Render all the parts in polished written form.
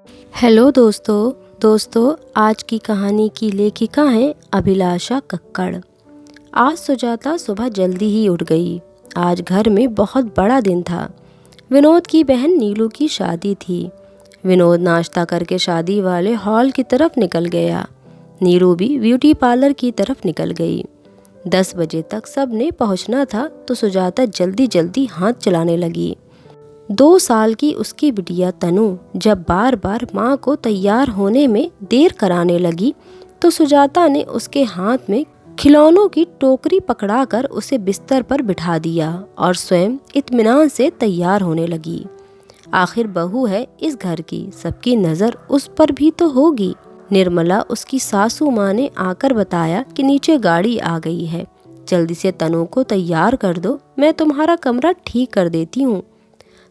Hello दोस्तों आज की कहानी की लेखिका हैं अभिलाषा कक्कड़। आज सुजाता सुबह जल्दी ही उठ गई। आज घर में बहुत बड़ा दिन था। विनोद की बहन नीलू की शादी थी। विनोद नाश्ता करके शादी वाले हॉल की तरफ निकल गया। नीलू भी ब्यूटी पार्लर की तरफ निकल गई। 10 बजे तक सब ने पहुंचना था तो सुजाता जल्दी जल्दी हाथ चलाने लगी। 2 साल की उसकी बिटिया तनु जब बार बार माँ को तैयार होने में देर कराने लगी तो सुजाता ने उसके हाथ में खिलौनों की टोकरी पकड़ाकर उसे बिस्तर पर बिठा दिया और स्वयं इत्मीनान से तैयार होने लगी। आखिर बहू है इस घर की, सबकी नज़र उस पर भी तो होगी। निर्मला उसकी सासू माँ ने आकर बताया कि नीचे गाड़ी आ गई है, जल्दी से तनु को तैयार कर दो, मैं तुम्हारा कमरा ठीक कर देती हूँ।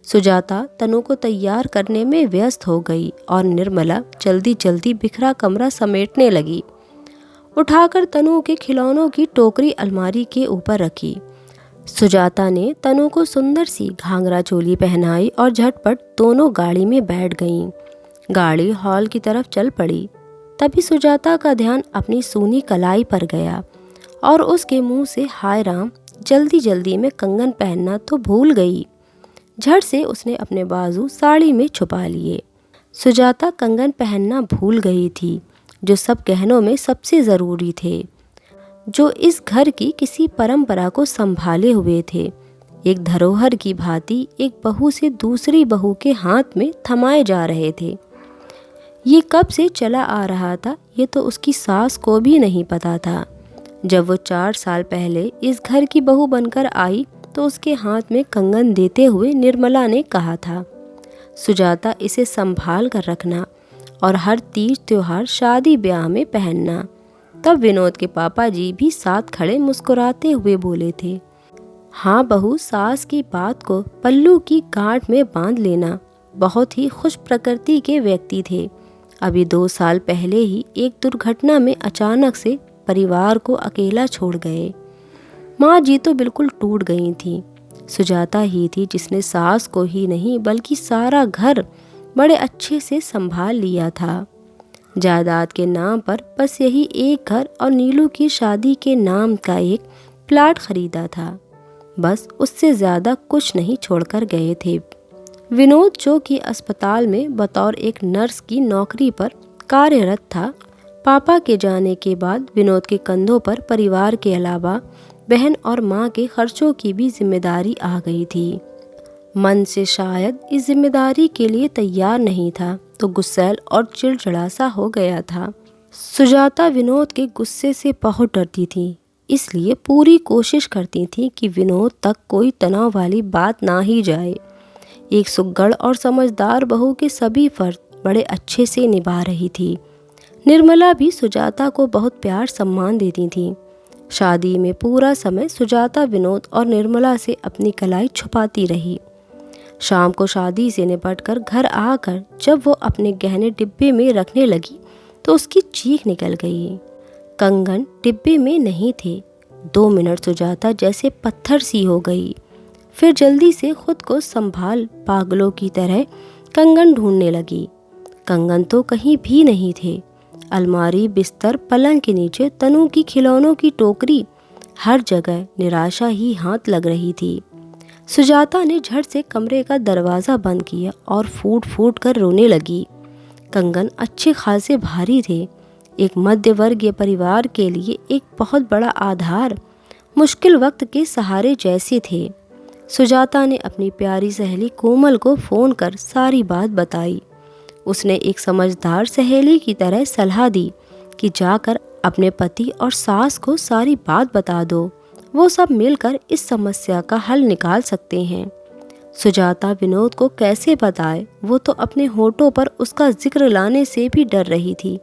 सुजाता तनु को तैयार करने में व्यस्त हो गई और निर्मला जल्दी जल्दी बिखरा कमरा समेटने लगी। उठाकर तनु के खिलौनों की टोकरी अलमारी के ऊपर रखी। सुजाता ने तनु को सुंदर सी घाघरा चोली पहनाई और झटपट दोनों गाड़ी में बैठ गईं। गाड़ी हॉल की तरफ चल पड़ी। तभी सुजाता का ध्यान अपनी सूनी कलाई पर गया और उसके मुंह से हाय राम, जल्दी जल्दी में कंगन पहनना तो भूल गई। झट से उसने अपने बाजू साड़ी में छुपा लिए। सुजाता कंगन पहनना भूल गई थी, जो सब गहनों में सबसे ज़रूरी थे, जो इस घर की किसी परंपरा को संभाले हुए थे। एक धरोहर की भांति एक बहू से दूसरी बहू के हाथ में थमाए जा रहे थे। ये कब से चला आ रहा था ये तो उसकी सास को भी नहीं पता था। जब वो 4 साल पहले इस घर की बहू बनकर आई तो उसके हाथ में कंगन देते हुए निर्मला ने कहा था, सुजाता इसे संभाल कर रखना और हर तीज त्योहार शादी ब्याह में पहनना। तब विनोद के पापा जी भी साथ खड़े मुस्कुराते हुए बोले थे, हाँ बहू, सास की बात को पल्लू की गांठ में बांध लेना। बहुत ही खुश प्रकृति के व्यक्ति थे। अभी 2 साल पहले ही एक दुर्घटना में अचानक से परिवार को अकेला छोड़ गए। माँ जी तो बिल्कुल टूट गई थी। सुजाता ही थी जिसने सास को ही नहीं बल्कि सारा घर बड़े अच्छे से संभाल लिया था। जायदाद के नाम पर बस यही एक घर और नीलू की शादी के नाम का एक प्लाट खरीदा था। बस उससे ज़्यादा कुछ नहीं छोड़कर गए थे। विनोद जो कि अस्पताल में बतौर एक नर्स की नौकरी पर कार्यरत था, पापा के जाने के बाद विनोद के कंधों पर परिवार के अलावा बहन और माँ के खर्चों की भी जिम्मेदारी आ गई थी। मन से शायद इस जिम्मेदारी के लिए तैयार नहीं था तो गुस्सैल और चिड़चिड़ा सा हो गया था। सुजाता विनोद के गुस्से से बहुत डरती थी, इसलिए पूरी कोशिश करती थी कि विनोद तक कोई तनाव वाली बात ना ही जाए। एक सुघड़ और समझदार बहू के सभी फर्ज बड़े अच्छे से निभा रही थी। निर्मला भी सुजाता को बहुत प्यार सम्मान देती थी। शादी में पूरा समय सुजाता विनोद और निर्मला से अपनी कलाई छुपाती रही। शाम को शादी से निपटकर घर आकर जब वो अपने गहने डिब्बे में रखने लगी तो उसकी चीख निकल गई। कंगन डिब्बे में नहीं थे। 2 मिनट सुजाता जैसे पत्थर सी हो गई। फिर जल्दी से खुद को संभाल पागलों की तरह कंगन ढूंढने लगी। कंगन तो कहीं भी नहीं थे। अलमारी, बिस्तर, पलंग के नीचे, तनु की खिलौनों की टोकरी, हर जगह निराशा ही हाथ लग रही थी। सुजाता ने झट से कमरे का दरवाज़ा बंद किया और फूट फूट कर रोने लगी। कंगन अच्छे खासे भारी थे। एक मध्य वर्गीय परिवार के लिए एक बहुत बड़ा आधार, मुश्किल वक्त के सहारे जैसे थे। सुजाता ने अपनी प्यारी सहेली कोमल को फ़ोन कर सारी बात बताई। उसने एक समझदार सहेली की तरह सलाह दी कि जाकर अपने पति और सास को सारी बात बता दो, वो सब मिलकर इस समस्या का हल निकाल सकते हैं। सुजाता विनोद को कैसे बताए, वो तो अपने होठों पर उसका जिक्र लाने से भी डर रही थी।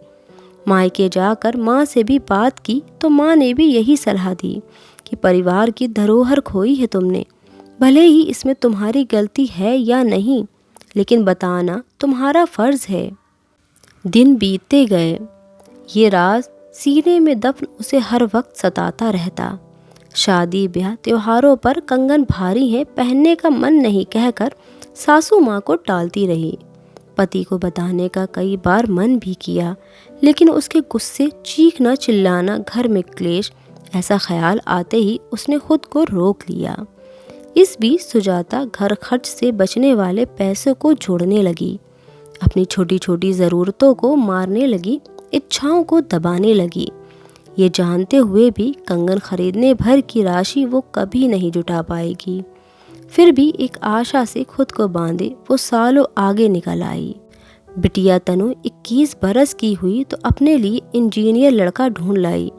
मायके जाकर माँ से भी बात की तो माँ ने भी यही सलाह दी कि परिवार की धरोहर खोई है तुमने, भले ही इसमें तुम्हारी गलती है या नहीं, लेकिन बताना तुम्हारा फर्ज है। दिन बीतते गए। ये राज सीने में दफन उसे हर वक्त सताता रहता। शादी ब्याह त्योहारों पर कंगन भारी है, पहनने का मन नहीं कहकर सासू माँ को टालती रही। पति को बताने का कई बार मन भी किया, लेकिन उसके गुस्से, चीखना चिल्लाना, घर में क्लेश, ऐसा ख्याल आते ही उसने खुद को रोक लिया। इस बीच सुजाता घर खर्च से बचने वाले पैसों को जोड़ने लगी, अपनी छोटी छोटी ज़रूरतों को मारने लगी, इच्छाओं को दबाने लगी। ये जानते हुए भी कंगन खरीदने भर की राशि वो कभी नहीं जुटा पाएगी। फिर भी एक आशा से खुद को बांधे वो सालों आगे निकल आई। बिटिया तनु 21 बरस की हुई तो अपने लिए इंजीनियर लड़का ढूंढ लाई।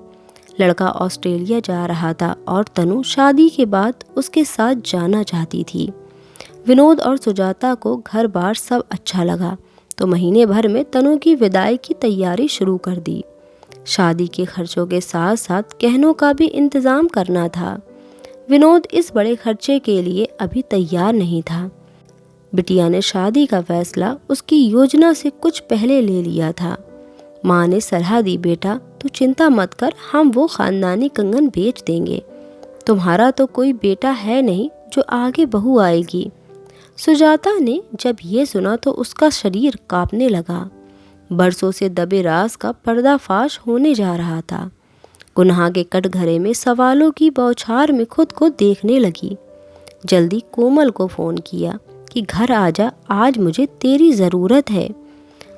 लड़का ऑस्ट्रेलिया जा रहा था और तनु शादी के बाद उसके साथ जाना चाहती थी। विनोद और सुजाता को घर बार सब अच्छा लगा तो महीने भर में तनु की विदाई की तैयारी शुरू कर दी। शादी के खर्चों के साथ साथ गहनों का भी इंतज़ाम करना था। विनोद इस बड़े खर्चे के लिए अभी तैयार नहीं था। बिटिया ने शादी का फैसला उसकी योजना से कुछ पहले ले लिया था। माँ ने सलाह दी, बेटा तू चिंता मत कर, हम वो ख़ानदानी कंगन बेच देंगे। तुम्हारा तो कोई बेटा है नहीं जो आगे बहू आएगी। सुजाता ने जब ये सुना तो उसका शरीर कांपने लगा। बरसों से दबे राज का पर्दाफाश होने जा रहा था। गुनाह के कटघरे में सवालों की बौछार में खुद को देखने लगी। जल्दी कोमल को फ़ोन किया कि घर आजा, आज मुझे तेरी ज़रूरत है।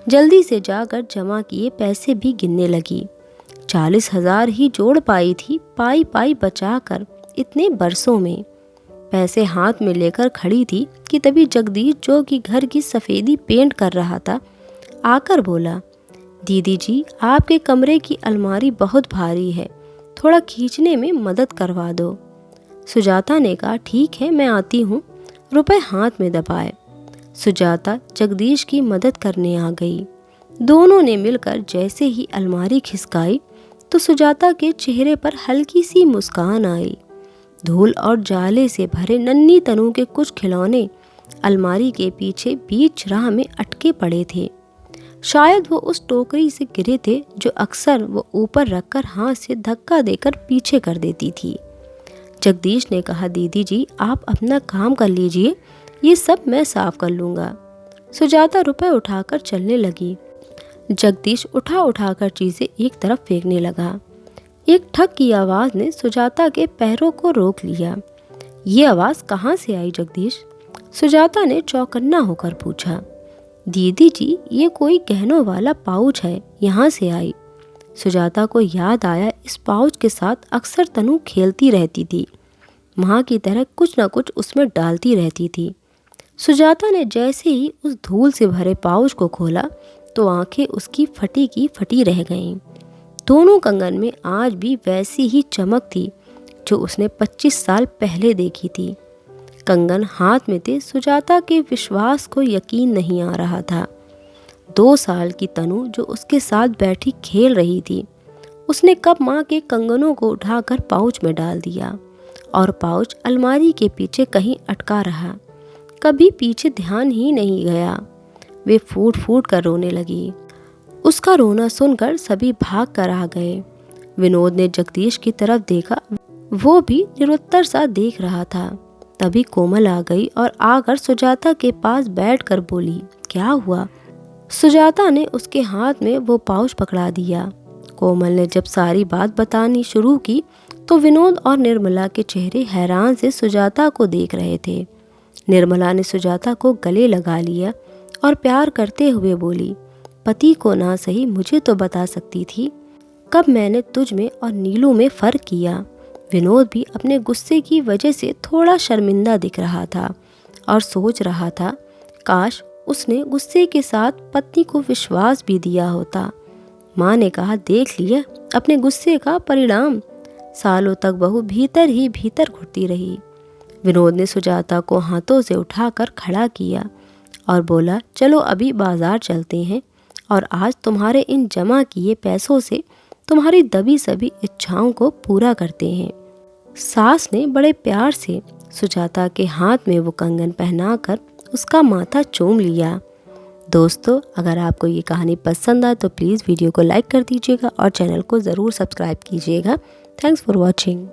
जल्दी से जाकर जमा किए पैसे भी गिनने लगी। 40,000 ही जोड़ पाई थी, पाई पाई बचा कर इतने बरसों में। पैसे हाथ में लेकर खड़ी थी कि तभी जगदीश, जो कि घर की सफ़ेदी पेंट कर रहा था, आकर बोला, दीदी जी आपके कमरे की अलमारी बहुत भारी है, थोड़ा खींचने में मदद करवा दो। सुजाता ने कहा, ठीक है मैं आती हूँ। रुपए हाथ में दबाए सुजाता जगदीश की मदद करने आ गई। दोनों ने मिलकर जैसे ही अलमारी खिसकाई तो सुजाता के चेहरे पर हल्की सी मुस्कान आई। धूल और जाले से भरे नन्ही तनु के कुछ खिलौने अलमारी के पीछे बीच राह में अटके पड़े थे। शायद वो उस टोकरी से गिरे थे जो अक्सर वो ऊपर रखकर हाथ से धक्का देकर पीछे कर देती थी। जगदीश ने कहा, दीदी जी आप अपना काम कर लीजिए, ये सब मैं साफ कर लूँगा। सुजाता रुपए उठाकर चलने लगी। जगदीश उठाकर चीज़ें एक तरफ फेंकने लगा। एक ठक की आवाज़ ने सुजाता के पैरों को रोक लिया। ये आवाज़ कहाँ से आई जगदीश? सुजाता ने चौकन्ना होकर पूछा। दीदी जी ये कोई गहनों वाला पाउच है, यहाँ से आई। सुजाता को याद आया, इस पाउच के साथ अक्सर तनु खेलती रहती थी, माँ की तरह कुछ न कुछ उसमें डालती रहती थी। सुजाता ने जैसे ही उस धूल से भरे पाउच को खोला तो आंखें उसकी फटी की फटी रह गईं। दोनों कंगन में आज भी वैसी ही चमक थी जो उसने 25 साल पहले देखी थी। कंगन हाथ में थे। सुजाता के विश्वास को यकीन नहीं आ रहा था। 2 साल की तनु जो उसके साथ बैठी खेल रही थी, उसने कब माँ के कंगनों को उठाकर पाउच में डाल दिया और पाउच अलमारी के पीछे कहीं अटका रहा। कभी पीछे ध्यान ही नहीं गया। वे फूट फूट कर रोने लगी। उसका रोना सुनकर सभी भाग कर आ गए। विनोद ने जगदीश की तरफ देखा, वो भी निरुत्तर सा देख रहा था। तभी कोमल आ गई और आकर सुजाता के पास बैठकर बोली, क्या हुआ? सुजाता ने उसके हाथ में वो पाउच पकड़ा दिया। कोमल ने जब सारी बात बतानी शुरू की तो विनोद और निर्मला के चेहरे हैरान से सुजाता को देख रहे थे। निर्मला ने सुजाता को गले लगा लिया और प्यार करते हुए बोली, पति को ना सही मुझे तो बता सकती थी, कब मैंने तुझ में और नीलू में फ़र्क किया। विनोद भी अपने गुस्से की वजह से थोड़ा शर्मिंदा दिख रहा था और सोच रहा था, काश उसने गुस्से के साथ पत्नी को विश्वास भी दिया होता। माँ ने कहा, देख लिया अपने गुस्से का परिणाम। सालों तक बहू भीतर ही भीतर घुटती रही। विनोद ने सुजाता को हाथों से उठाकर खड़ा किया और बोला, चलो अभी बाजार चलते हैं और आज तुम्हारे इन जमा किए पैसों से तुम्हारी दबी सभी इच्छाओं को पूरा करते हैं। सास ने बड़े प्यार से सुजाता के हाथ में वो कंगन पहनाकर उसका माथा चूम लिया। दोस्तों, अगर आपको ये कहानी पसंद आए तो प्लीज़ वीडियो को लाइक कर दीजिएगा और चैनल को ज़रूर सब्सक्राइब कीजिएगा। Thanks for watching.